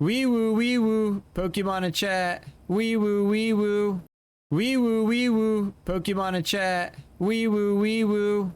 Wee woo, wee woo. Pokemon in chat. Wee woo, wee woo. Wee woo, wee woo. Pokemon in chat. Wee woo, wee woo.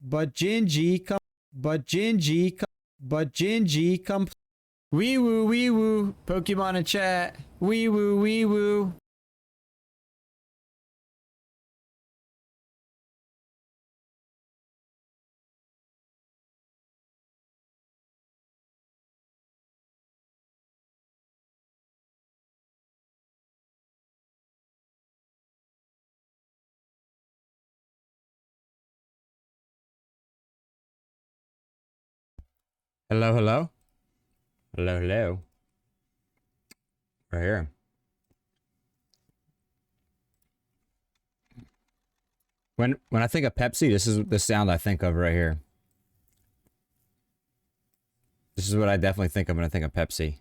But Gingy come. But Gingy come. But Gingy come. Wee woo, wee woo. Pokemon in chat. Wee woo, wee woo. Hello, hello. Hello, hello. Right here. When I think of Pepsi, this is the sound I think of right here. This is what I definitely think of when I think of Pepsi.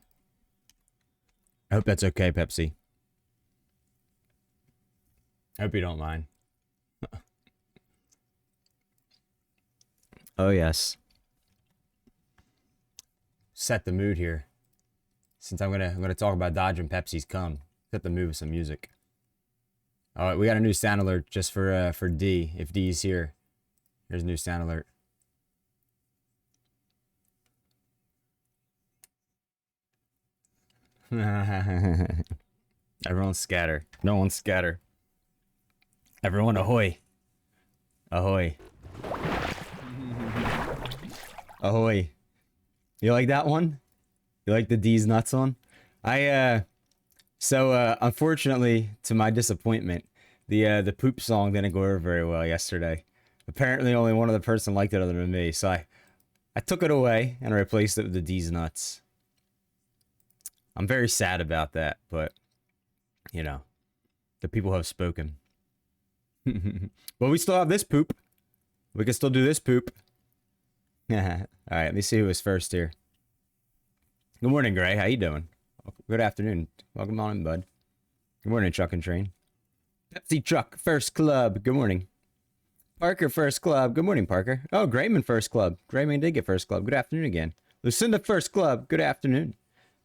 I hope that's okay, Pepsi. I hope you don't mind. Oh yes. Set the mood here. Since I'm gonna talk about dodging Pepsi's cum. Set the mood with some music. All right, we got a new sound alert just for D. If D's here, here's a new sound alert. Everyone scatter. No one scatter. Everyone ahoy. Ahoy. Ahoy. You like that one? You like the D's nuts one? Unfortunately, to my disappointment, the poop song didn't go over very well yesterday. Apparently only one other person liked it other than me, so I took it away and I replaced it with the D's nuts. I'm very sad about that, but you know, the people have spoken. But we still have this poop. We can still do this poop. Alright, let me see who is first here. Good morning, Gray. How you doing? Good afternoon. Welcome on in, bud. Good morning, Truck and Train. Pepsi Truck, First Club. Good morning. Parker, First Club. Good morning, Parker. Oh, Grayman, First Club. Grayman did get First Club. Good afternoon again. Lucinda, First Club. Good afternoon.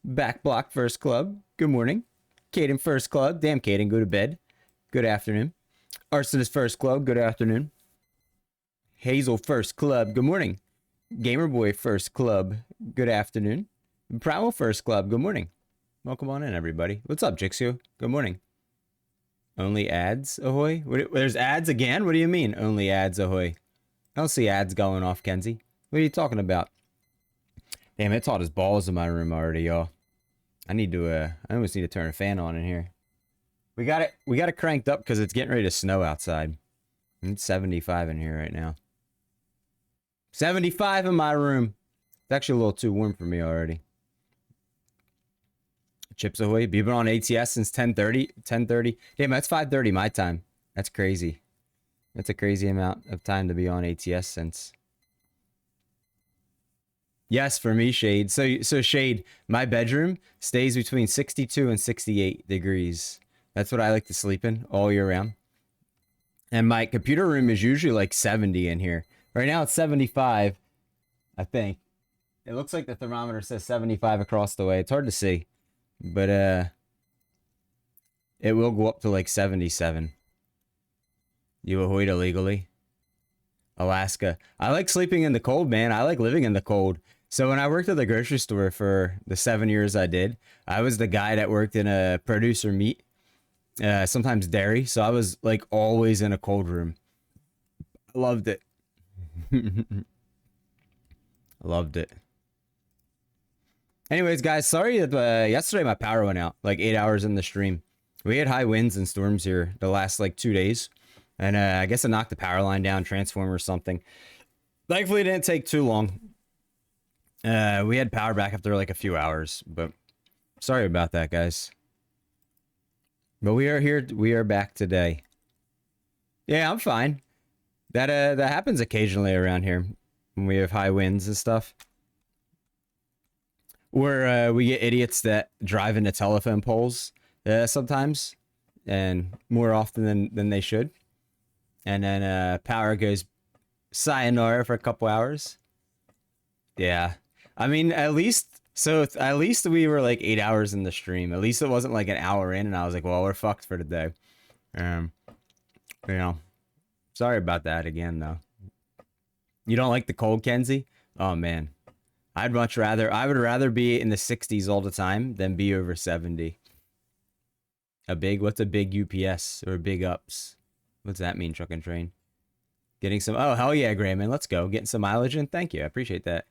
Back Block, First Club. Good morning. Caden, First Club. Damn, Caden, go to bed. Good afternoon. Arsonist, First Club. Good afternoon. Hazel, First Club. Good morning. Gamerboy, First Club. Good afternoon. Primal, First Club. Good morning. Welcome on in, everybody. What's up, Jixio? Good morning. Only ads, ahoy? There's ads again? What do you mean, only ads, ahoy? I don't see ads going off, Kenzie. What are you talking about? Damn, it's hot as balls in my room already, y'all. I almost need to turn a fan on in here. We got it cranked up because it's getting ready to snow outside. It's 75 in here right now. 75 in my room. It's actually a little too warm for me already. Chips ahoy. You've been on ATS since 10:30. 10:30. Damn, that's 5:30 my time. That's crazy. That's a crazy amount of time to be on ATS since. Yes, for me, Shade. So Shade, my bedroom stays between 62 and 68 degrees. That's what I like to sleep in all year round. And my computer room is usually like 70 in here. Right now it's 75, I think. It looks like the thermometer says 75 across the way. It's hard to see. But it will go up to like 77. You ahoyed illegally? Alaska. I like sleeping in the cold, man. I like living in the cold. So when I worked at the grocery store for the 7 years I did, I was the guy that worked in a producer meat, sometimes dairy. So I was like always in a cold room. I loved it. I loved it. Anyways, guys, sorry that yesterday my power went out like 8 hours in the stream. We had high winds and storms here the last like 2 days, and I guess it knocked the power line down, transformer or something. Thankfully, it didn't take too long. We had power back after like a few hours, but sorry about that, guys. But we are here. We are back today. Yeah, I'm fine. That happens occasionally around here when we have high winds and stuff. Where we get idiots that drive into telephone poles sometimes, and more often than they should. And then power goes sayonara for a couple hours. Yeah. I mean, at least we were like 8 hours in the stream. At least it wasn't like an hour in and I was like, well, we're fucked for today. You know. Sorry about that again though. You don't like the cold, Kenzie? Oh man. I would rather be in the 60s all the time than be over 70. What's a big UPS or big ups? What's that mean, truck and train? Getting some, oh, hell yeah, Grayman, let's go. Getting some mileage in, thank you, I appreciate that.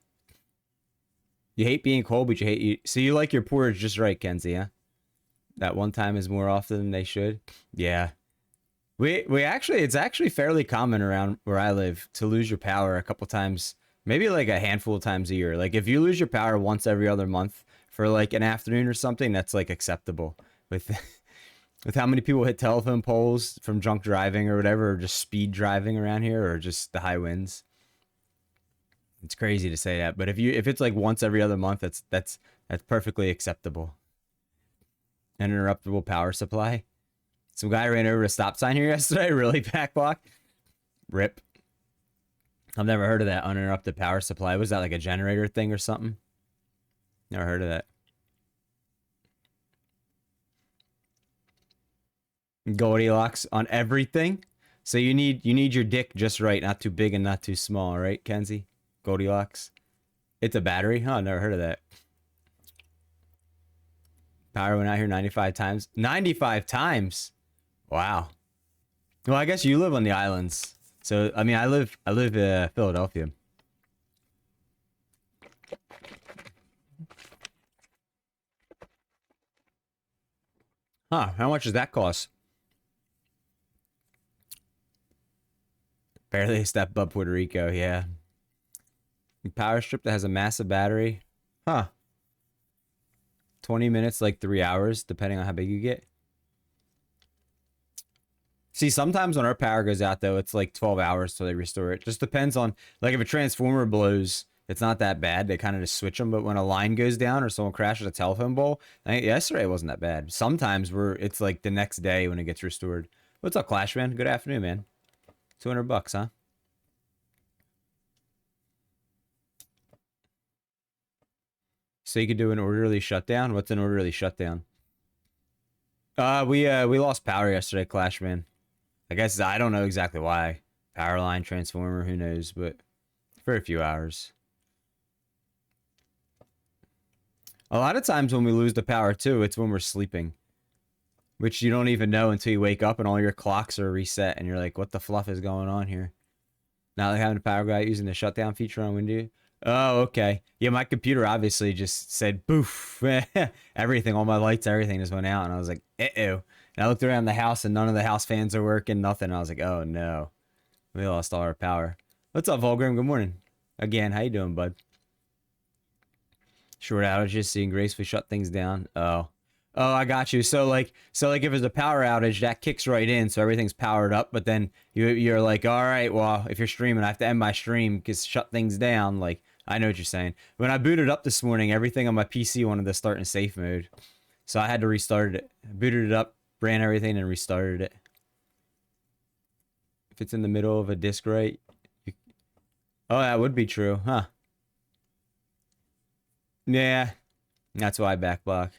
You hate being cold, but so you like your porridge just right, Kenzie, huh? That one time is more often than they should. Yeah. It's actually fairly common around where I live to lose your power a couple times, maybe like a handful of times a year. Like if you lose your power once every other month for like an afternoon or something, that's like acceptable. With with how many people hit telephone poles from drunk driving or whatever, or just speed driving around here, or just the high winds. It's crazy to say that, but if it's like once every other month, that's perfectly acceptable. Uninterruptible power supply. Some guy ran over a stop sign here yesterday, really back block. Rip. I've never heard of that uninterrupted power supply. Was that like a generator thing or something? Never heard of that. Goldilocks on everything. So you need your dick just right, not too big and not too small, right, Kenzie? Goldilocks. It's a battery? Huh, never heard of that. Power went out here 95 times. 95 times? Wow. Well, I guess you live on the islands. So, I mean, I live in Philadelphia. Huh, how much does that cost? Barely a step above Puerto Rico, yeah. Power strip that has a massive battery. Huh. 20 minutes, like 3 hours, depending on how big you get. See, sometimes when our power goes out, though, it's like 12 hours till they restore it. Just depends on, like, if a transformer blows, it's not that bad. They kind of just switch them. But when a line goes down or someone crashes a telephone pole, I think yesterday it wasn't that bad. Sometimes it's like the next day when it gets restored. What's up, Clash, man? Good afternoon, man. $200, huh? So you could do an orderly shutdown? What's an orderly shutdown? We lost power yesterday, Clash, man. I guess I don't know exactly why. Power line, transformer, who knows, but for a few hours. A lot of times when we lose the power too, it's when we're sleeping. Which you don't even know until you wake up and all your clocks are reset and you're like, what the fluff is going on here? Not like having a power go out using the shutdown feature on Windows. Oh, okay. Yeah, my computer obviously just said boof. Everything, all my lights, everything just went out. And I was like, uh-oh. And I looked around the house and none of the house fans are working, nothing. And I was like, oh no. We lost all our power. What's up, Volgrim? Good morning. Again, how you doing, bud? Short outages, seeing gracefully shut things down. Oh. Oh, I got you. So like if there's a power outage, that kicks right in, so everything's powered up. But then you're like, all right, well, if you're streaming, I have to end my stream because shut things down. Like, I know what you're saying. When I booted up this morning, everything on my PC wanted to start in safe mode, so I had to restart it. Booted it up, ran everything, and restarted it. If it's in the middle of a disk write, oh, that would be true, huh? Yeah, that's why I backblock.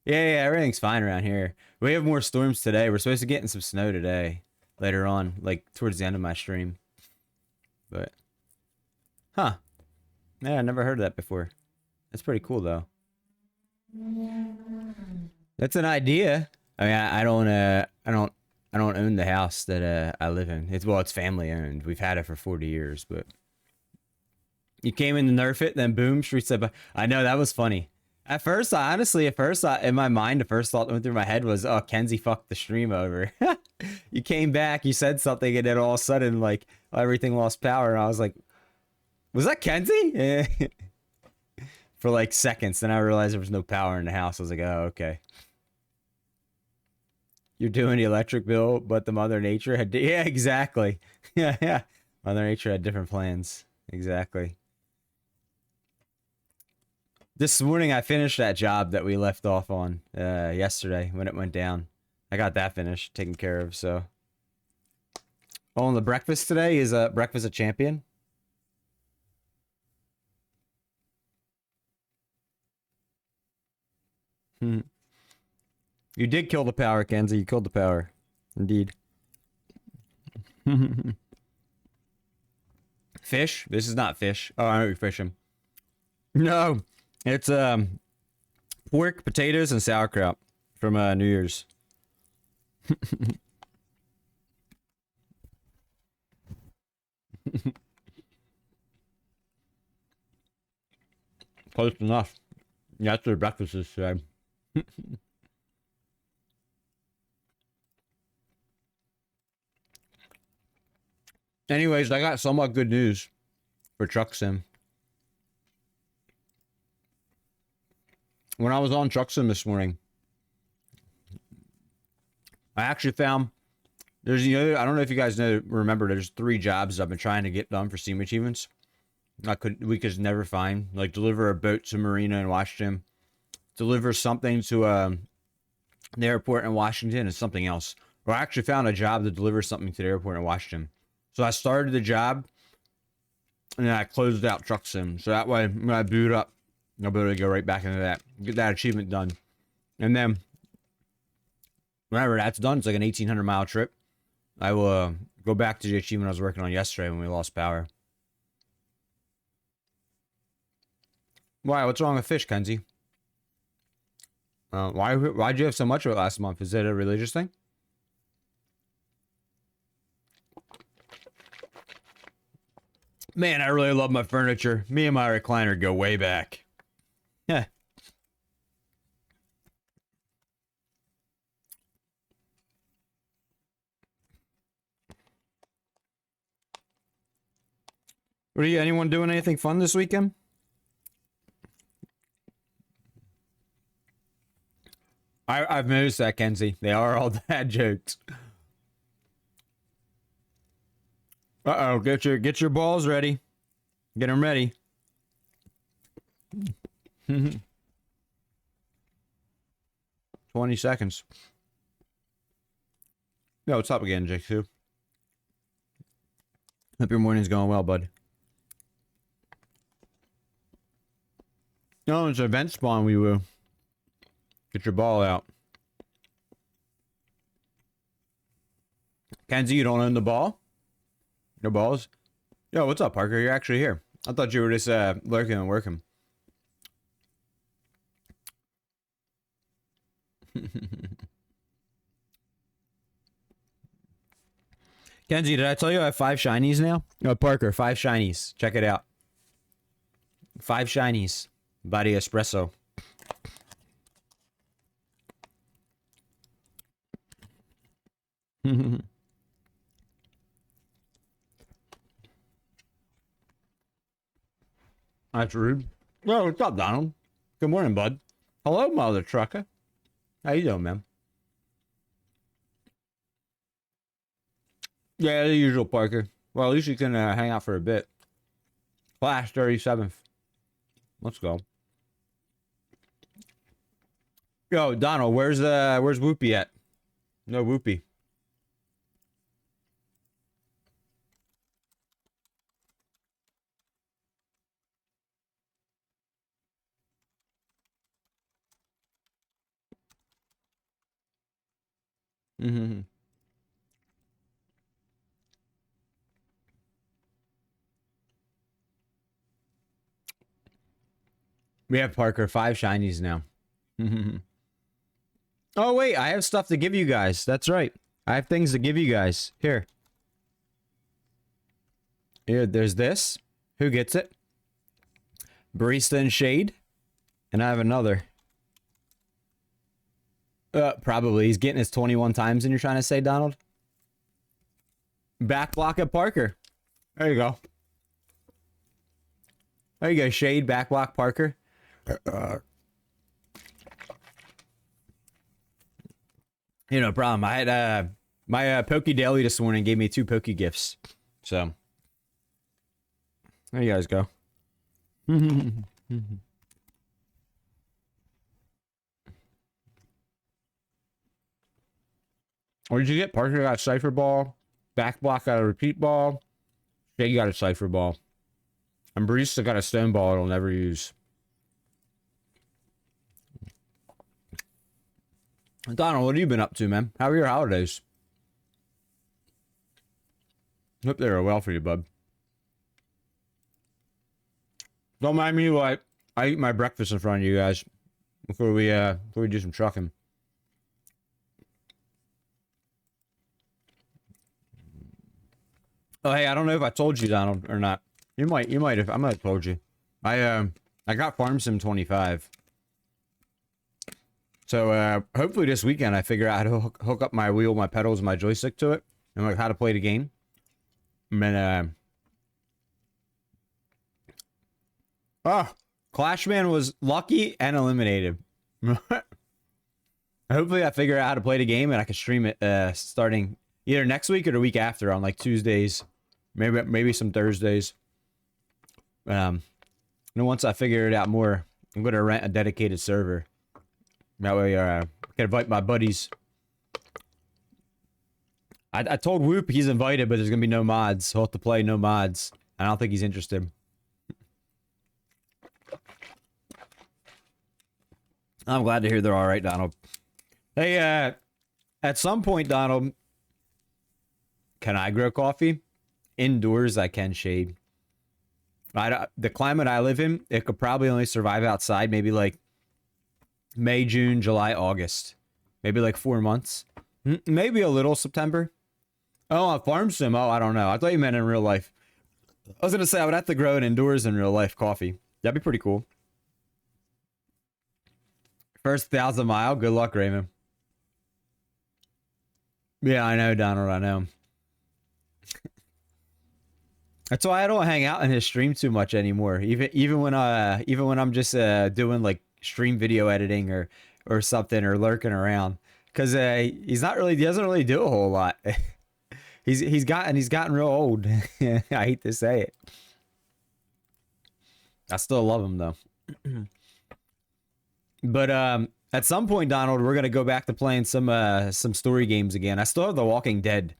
Yeah, everything's fine around here. We have more storms today. We're supposed to get in some snow today, later on, like towards the end of my stream. But, huh? Yeah, I never heard of that before. That's pretty cool, though. That's an idea. I mean, I don't I don't own the house that I live in. It's family owned. We've had it for 40 years, but you came in to nerf it, then boom, street said. I know that was funny. At first, in my mind, the first thought that went through my head was, "Oh, Kenzie fucked the stream over." You came back, you said something, and then all of a sudden, like everything lost power, and I was like, "Was that Kenzie?" For like seconds, then I realized there was no power in the house. I was like, "Oh, okay." You're doing the electric bill, but the Mother Nature had, yeah, exactly. Yeah, yeah. Mother Nature had different plans. Exactly. This morning I finished that job that we left off on yesterday when it went down. I got that finished, taken care of, so. Oh, and the breakfast today is breakfast a champion. Hmm. You did kill the power, Kenzie. You killed the power. Indeed. Fish? This is not fish. Oh, I know you're fishing. No. It's pork, potatoes, and sauerkraut from New Year's. Close enough. Yeah, that's what breakfast is today. Anyways, I got somewhat good news for Truck Sim. When I was on Truck Sim this morning, I actually found there's, you know, I don't know if you guys remember, there's 3 jobs I've been trying to get done for Steam Achievements. We could never find, like deliver a boat to Marina in Washington, deliver something to the airport in Washington, and something else. Well, I actually found a job to deliver something to the airport in Washington. So I started the job, and then I closed out Truck Sim. So that way, when I boot up, I'll be able to go right back into that, get that achievement done. And then, whenever that's done, it's like an 1,800-mile trip. I will go back to the achievement I was working on yesterday when we lost power. Why? What's wrong with fish, Kenzie? Why'd you have so much of it last month? Is it a religious thing? Man, I really love my furniture. Me and my recliner go way back. Yeah. Anyone doing anything fun this weekend? I've noticed that, Kenzie. They are all dad jokes. Uh-oh, get your balls ready. Get them ready. 20 seconds. Yo, what's up again, Jake? Hope your morning's going well, bud. No, it's event spawn. We will get your ball out. Kenzie, you don't own the ball? No balls? Yo, what's up, Parker? You're actually here. I thought you were just lurking and working. Kenzie, did I tell you I have 5 shinies now? No, Parker, 5 shinies. Check it out. 5 shinies. Body espresso. That's rude. Well, what's up, Donald? Good morning, bud. Hello, mother trucker. How you doing, man? Yeah, the usual, Parker. Well, at least you can hang out for a bit. Flash 37th. Let's go. Yo, Donald, where's Whoopi at? No Whoopi. Mm-hmm. We have Parker 5 shinies now. Oh wait, I have stuff to give you guys. That's right. I have things to give you guys. Here. Here, there's this. Who gets it? Barista and Shade. And I have another. Probably. He's getting his 21 times, and you're trying to say, Donald? Back block at Parker. There you go. There you go, Shade, back block Parker. You know, problem. I had my Poke Daily this morning gave me 2 Poke gifts. So there you guys go. What did you get? Parker got a Cypher Ball. Back block got a Repeat Ball. Shade got a Cypher Ball. And Barista got a Stone Ball it'll never use. Donald, what have you been up to, man? How are your holidays? Hope they were well for you, bub. Don't mind me while I eat my breakfast in front of you guys before we do some trucking. Oh, hey, I don't know if I told you, Donald, or not. You might have. I might have told you. I got Farm Sim 25. So hopefully this weekend I figure out how to hook up my wheel, my pedals, and my joystick to it, and like how to play the game. And then Clashman was lucky and eliminated. Hopefully I figure out how to play the game and I can stream it starting either next week or the week after on like Tuesdays, maybe some Thursdays. And once I figure it out more, I'm gonna rent a dedicated server. That way I can invite my buddies. I told Whoop he's invited, but there's gonna be no mods. He'll have to play no mods. I don't think he's interested. I'm glad to hear they're all right, Donald. Hey, at some point, Donald, can I grow coffee? Indoors, I can, Shade. The climate I live in, it could probably only survive outside maybe like May, June, July, August. Maybe like 4 months. Maybe a little September. Oh, on Farm Sim? Oh, I don't know. I thought you meant in real life. I was going to say I would have to grow it indoors in real life coffee. That'd be pretty cool. First 1,000 mile. Good luck, Raymond. Yeah, I know, Donald. I know. That's why I don't hang out in his stream too much anymore. Even when I'm just doing like stream video editing or something or lurking around, because he doesn't really do a whole lot. he's gotten real old. I hate to say it. I still love him though. But at some point, Donald, we're gonna go back to playing some story games again. I still have The Walking Dead.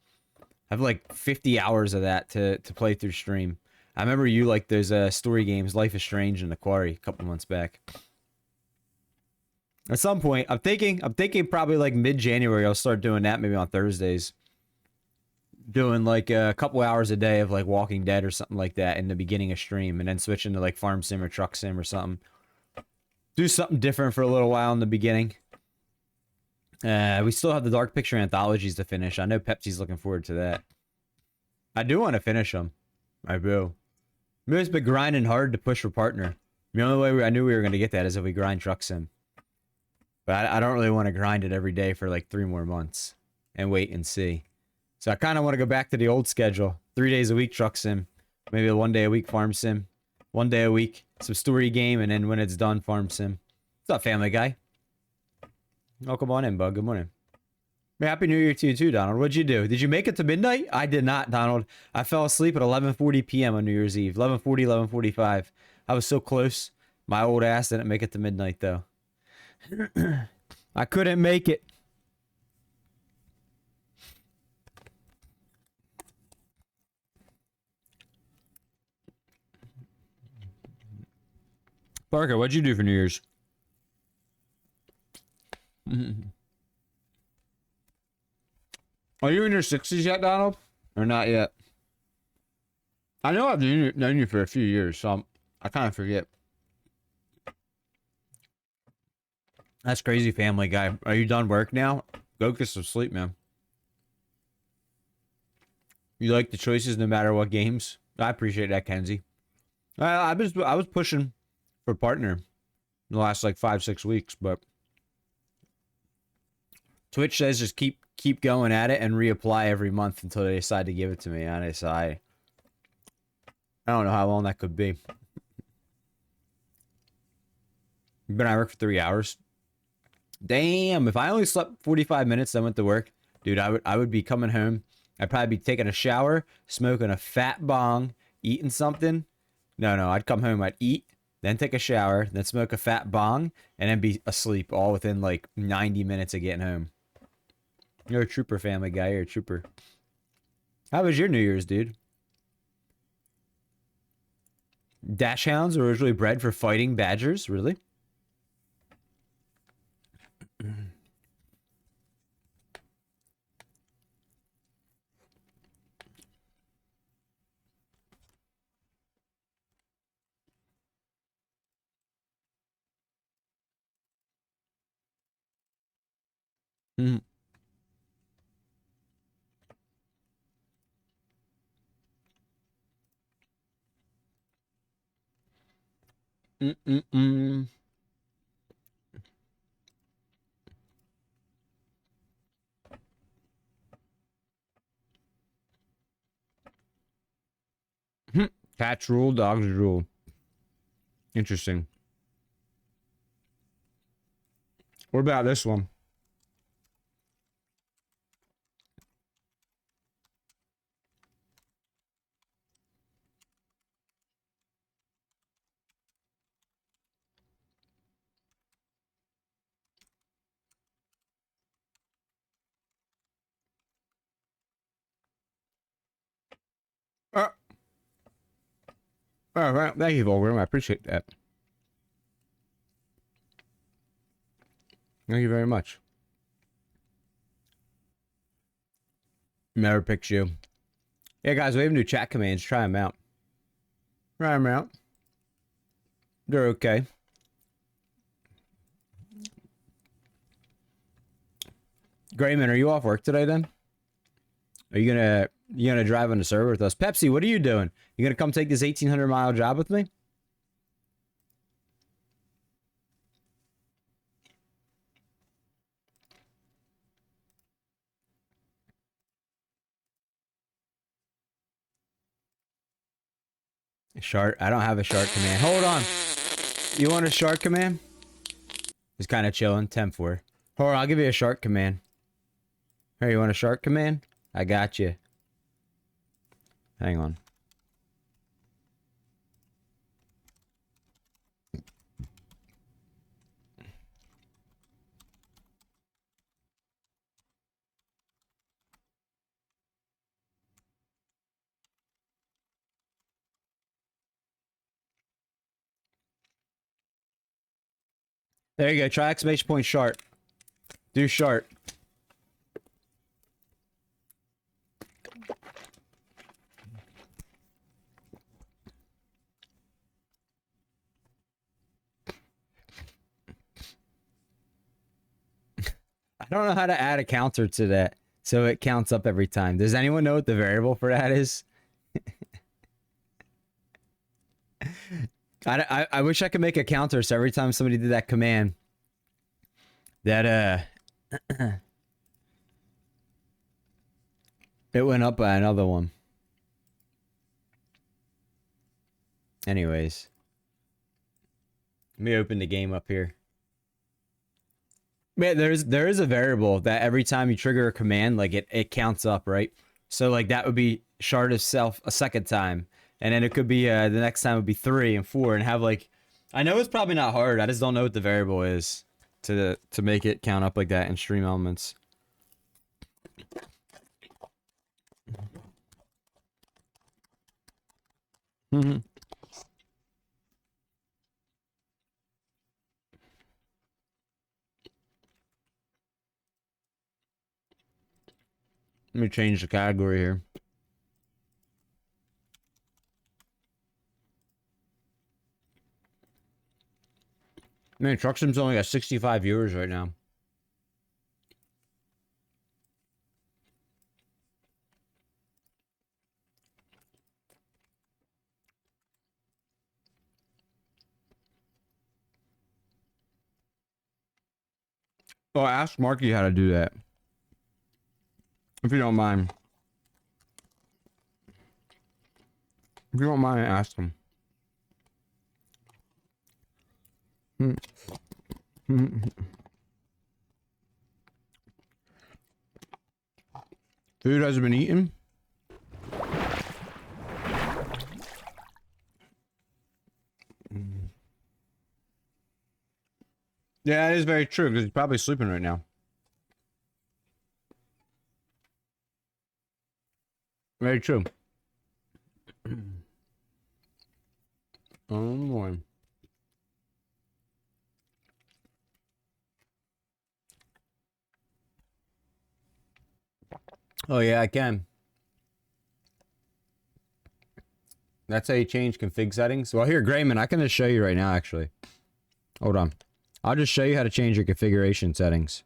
I have like 50 hours of that to play through stream. I remember you like those story games, Life is Strange and The Quarry, a couple months back. At some point, I'm thinking probably like mid-January I'll start doing that, maybe on Thursdays. Doing like a couple hours a day of like Walking Dead or something like that in the beginning of stream, and then switching to like Farm Sim or Truck Sim or something. Do something different for a little while in the beginning. We still have the Dark Picture anthologies to finish. I know Pepsi's looking forward to that. I do want to finish them. I will. We've just been grinding hard to push for partner. The only way I knew we were going to get that is if we grind Truck Sim. But I don't really want to grind it every day for like 3 more months and wait and see. So I kind of want to go back to the old schedule. 3 days a week Truck Sim. Maybe 1 day a week Farm Sim. 1 day a week some story game, and then when it's done, Farm Sim. What's up, Family Guy? Oh, come on in, bud. Good morning. Happy New Year to you too, Donald. What'd you do? Did you make it to midnight? I did not, Donald. I fell asleep at 11:40 p.m. on New Year's Eve. 11:40, 11:45. I was so close. My old ass didn't make it to midnight, though. I couldn't make it. Parker, what'd you do for New Year's? Are you in your 60s yet, Donald? Or not yet? I know I've known you for a few years, so I kind of forget. That's crazy, Family Guy. Are you done work now? Go get some sleep, man. You like the choices no matter what games. I appreciate that, Kenzie. I was pushing for partner in the last like 5-6 weeks, but Twitch says just keep going at it and reapply every month until they decide to give it to me. And I don't know how long that could be. But I work for 3 hours. Damn, if I only slept 45 minutes, then went to work, dude, I would be coming home. I'd probably be taking a shower, smoking a fat bong, eating something. No, I'd come home, I'd eat, then take a shower, then smoke a fat bong, and then be asleep all within like 90 minutes of getting home. You're a trooper, Family Guy. You're a trooper. How was your New Year's, dude? Dash hounds are originally bred for fighting badgers, really? Mm. Mm-mm-mm. Cats rule, dogs rule. Interesting. What about this one? Uh, all right, thank you, Volgrim. I appreciate that. Thank you very much. Never picked you. Yeah, guys, we have new chat commands. Try them out. Try them out. They're okay. Grayman, are you off work today then? Are you gonna drive on the server with us? Pepsi, what are you doing? You gonna come take this 1,800-mile job with me? Shark? I don't have a shark command. Hold on. You want a shark command? It's kind of chilling. 10-4. Hold on, I'll give you a shark command. Here, you want a shark command? I got you. Hang on. There you go. Try exclamation point shark. Do shark. I don't know how to add a counter to that so it counts up every time. Does anyone know what the variable for that is? I wish I could make a counter so every time somebody did that command that it went up by another one. Anyways, let me open the game up here. Man, there is a variable that every time you trigger a command, like it counts up, right? So like that would be shard itself a second time, and then it could be the next time would be 3 and 4, and have like, I know it's probably not hard. I just don't know what the variable is to make it count up like that in Stream Elements. Mm-hmm. Let me change the category here. Man, Truck Sim's only got 65 viewers right now. Oh, ask Marky how to do that. If you don't mind. If you don't mind, ask him. Food hasn't been eaten. Yeah, it is very true because he's probably sleeping right now. Very true. Oh boy. Oh yeah, I can. That's how you change config settings. Well, here, Grayman, I can just show you right now, actually. Hold on. I'll just show you how to change your configuration settings.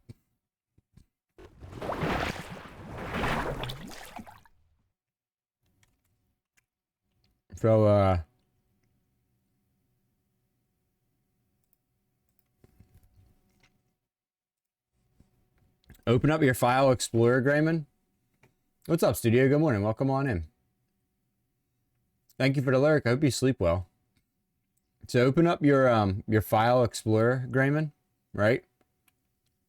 So, open up your File Explorer, Grayman. What's up, studio? Good morning. Welcome on in. Thank you for the lurk. I hope you sleep well. So open up your File Explorer, Grayman, right?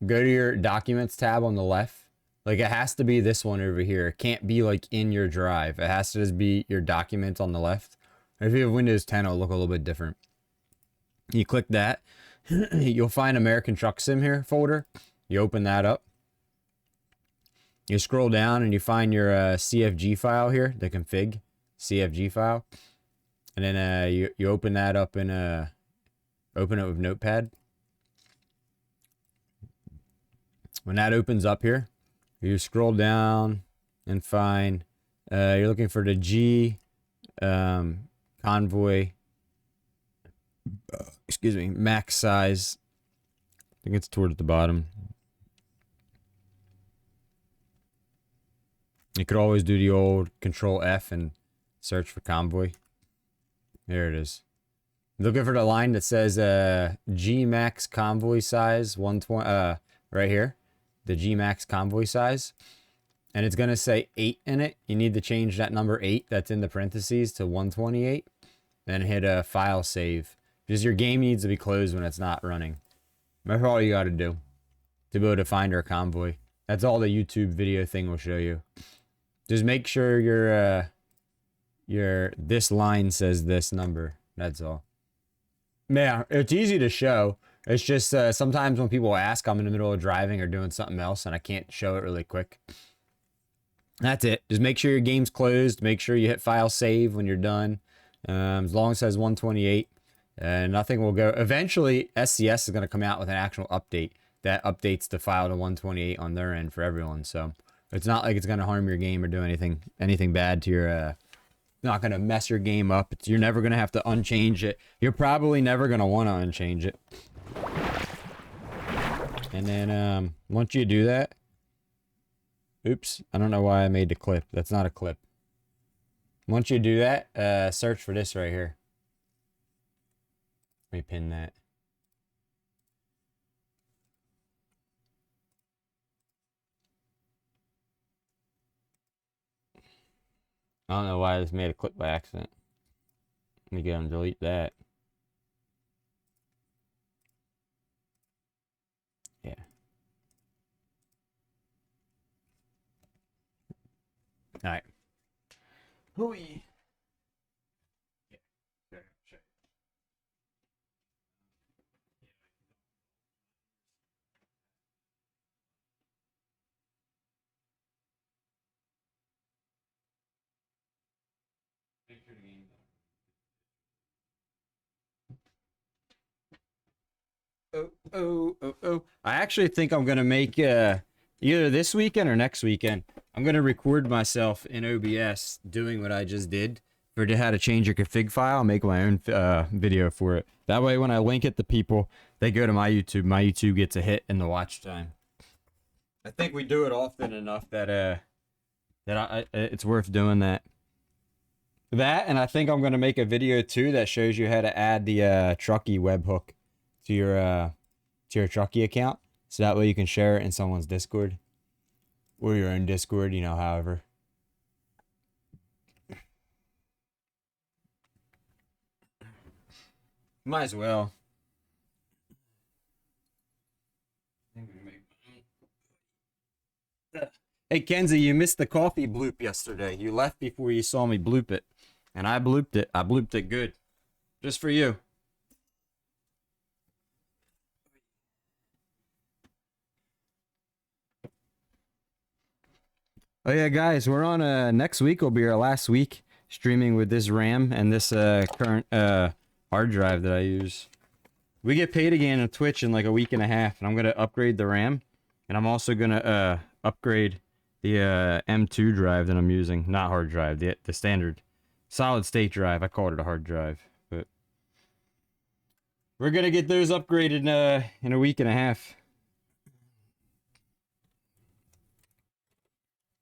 Go to your Documents tab on the left. Like, it has to be this one over here. It can't be, like, in your drive. It has to just be your Documents on the left. If you have Windows 10, it'll look a little bit different. You click that. You'll find American Truck Sim here folder. You open that up. You scroll down and you find your CFG file here, the config CFG file. And then you open that up in open it with Notepad. When that opens up here, you scroll down and find you're looking for the G Convoy excuse me, max size. I think it's towards the bottom. You could always do the old Control F and search for Convoy. There it is. Looking for the line that says G max convoy size 120 right here. The G max convoy size. And it's gonna say 8 in it. You need to change that number 8 that's in the parentheses to 128. Then hit file save. Because your game needs to be closed when it's not running. That's all you gotta do to be able to find our convoy. That's all the YouTube video thing will show you. Just make sure your this line says this number. That's all. Yeah, it's easy to show. It's just sometimes when people ask, I'm in the middle of driving or doing something else and I can't show it really quick. That's it. Just make sure your game's closed. Make sure you hit file save when you're done. As long as it says 128, nothing will go. Eventually, SCS is going to come out with an actual update that updates the file to 128 on their end for everyone. So it's not like it's going to harm your game or do anything bad to your not going to mess your game up. You're never going to have to unchange it. You're probably never going to want to unchange it. And then once you do that, oops, I don't know why I made the clip. That's not a clip. Once you do that, search for this right here. Let me pin that. I don't know why I just made a clip by accident. Let me go and delete that. Yeah. All right. Hooey. Yeah. Sure. Make sure the game's on. Oh. I actually think I'm going to make either this weekend or next weekend. I'm going to record myself in OBS doing what I just did for how to change your config file. I'll make my own video for it. That way when I link it to people, they go to my YouTube. My YouTube gets a hit in the watch time. I think we do it often enough that it's worth doing that. That, and I think I'm going to make a video too that shows you how to add the Truckee webhook to your Truckee account. So that way you can share it in someone's Discord or your own Discord, you know, however. Might as well. Hey Kenzie, you missed the coffee bloop yesterday. You left before you saw me bloop it. And I blooped it. I blooped it good. Just for you. Oh yeah, guys, we're on next week will be our last week streaming with this RAM and this current hard drive that I use. We get paid again on Twitch in like a week and a half, and I'm gonna upgrade the RAM, and I'm also gonna upgrade the M2 drive that I'm using, not hard drive, the standard solid state drive. I called it a hard drive, but we're gonna get those upgraded in a week and a half.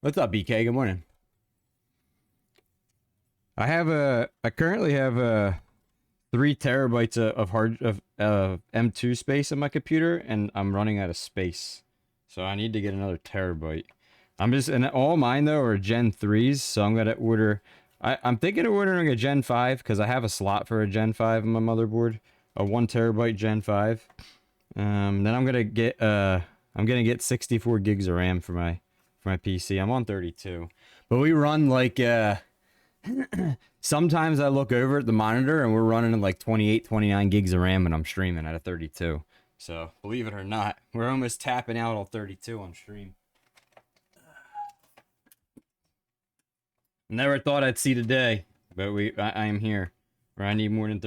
What's up, BK? Good morning. I currently have 3 terabytes of M2 space in my computer, and I'm running out of space, so I need to get another terabyte. And all mine though are Gen 3s, so I'm gonna order. I'm thinking of ordering a Gen 5 because I have a slot for a Gen 5 on my motherboard, a 1 terabyte Gen 5. Then I'm gonna get 64 gigs of RAM for my PC. I'm on 32, but we run like sometimes I look over at the monitor and we're running like 28, 29 gigs of RAM and I'm streaming at a 32. So believe it or not, we're almost tapping out on 32 on stream. Never thought I'd see the day, but I am here where I need more than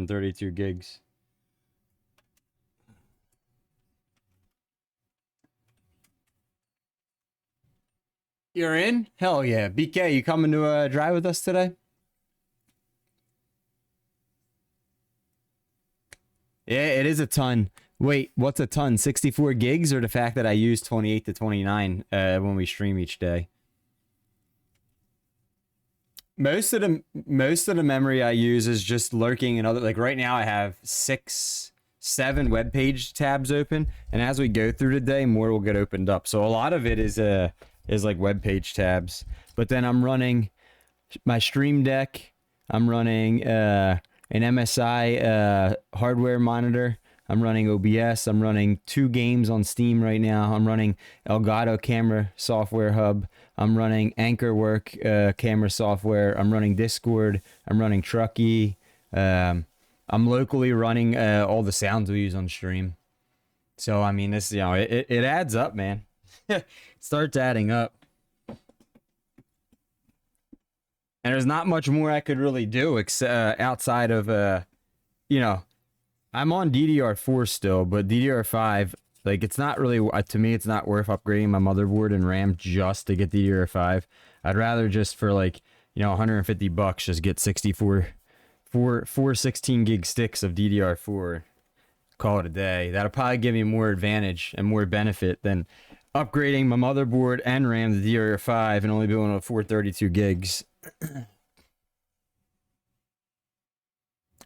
32 gigs. You're in? Hell yeah. BK, you coming to drive with us today? Yeah, it is a ton. Wait, what's a ton? 64 gigs or the fact that I use 28 to 29 when we stream each day? Most of the memory I use is just lurking in other, like right now I have 7 web page tabs open, and as we go through the day, more will get opened up. So a lot of it is like web page tabs. But then I'm running my Stream Deck. I'm running an MSI hardware monitor. I'm running OBS. I'm running 2 games on Steam right now. I'm running Elgato Camera Software Hub. I'm running AnchorWork camera software. I'm running Discord. I'm running Truckee. I'm locally running all the sounds we use on stream. So I mean, this, you know, it adds up, man. It starts adding up. And there's not much more I could really do outside of you know, I'm on DDR4 still, but DDR5, like, it's not really, to me, it's not worth upgrading my motherboard and RAM just to get DDR5. I'd rather just for like, you know, $150 just get 4 16 gig sticks of DDR4. Call it a day. That'll probably give me more advantage and more benefit than upgrading my motherboard and RAM to DDR5 and only being on 432 gigs.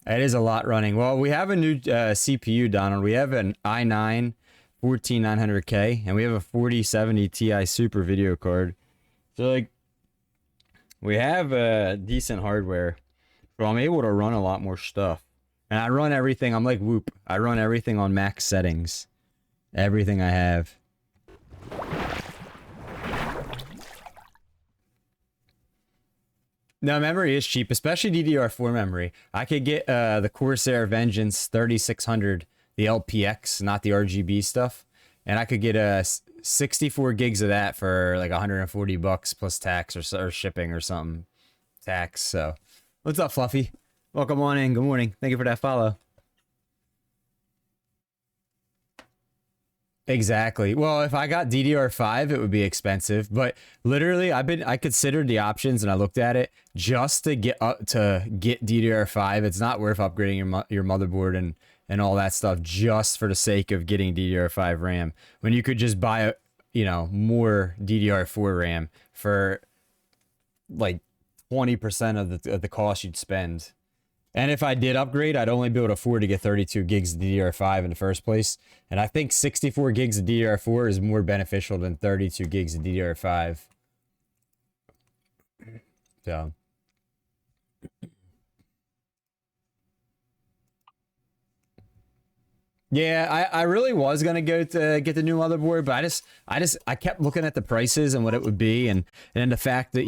It is a lot running. Well, we have a new CPU, Donald. We have an i9 14900K, and we have a 4070 Ti Super video card. So, like, we have decent hardware, so I'm able to run a lot more stuff. And I run everything. I'm like Whoop. I run everything on max settings. Everything I have. No, memory is cheap, especially DDR4 memory. I could get the Corsair Vengeance 3600, the LPX, not the RGB stuff, and I could get 64 gigs of that for like $140 plus tax or shipping or something. Tax. So, what's up, Fluffy? Welcome on in. Good morning. Thank you for that follow. Exactly. Well, if I got DDR5, it would be expensive, but literally I considered the options and I looked at it just to get DDR5. It's not worth upgrading your motherboard and all that stuff just for the sake of getting DDR5 RAM when you could just buy more DDR4 RAM for like 20% of the cost you'd spend. And if I did upgrade, I'd only be able to afford to get 32 gigs of DDR5 in the first place. And I think 64 gigs of DDR4 is more beneficial than 32 gigs of DDR5. So. Yeah, I really was gonna go to get the new motherboard, but I kept looking at the prices and what it would be, and then the fact that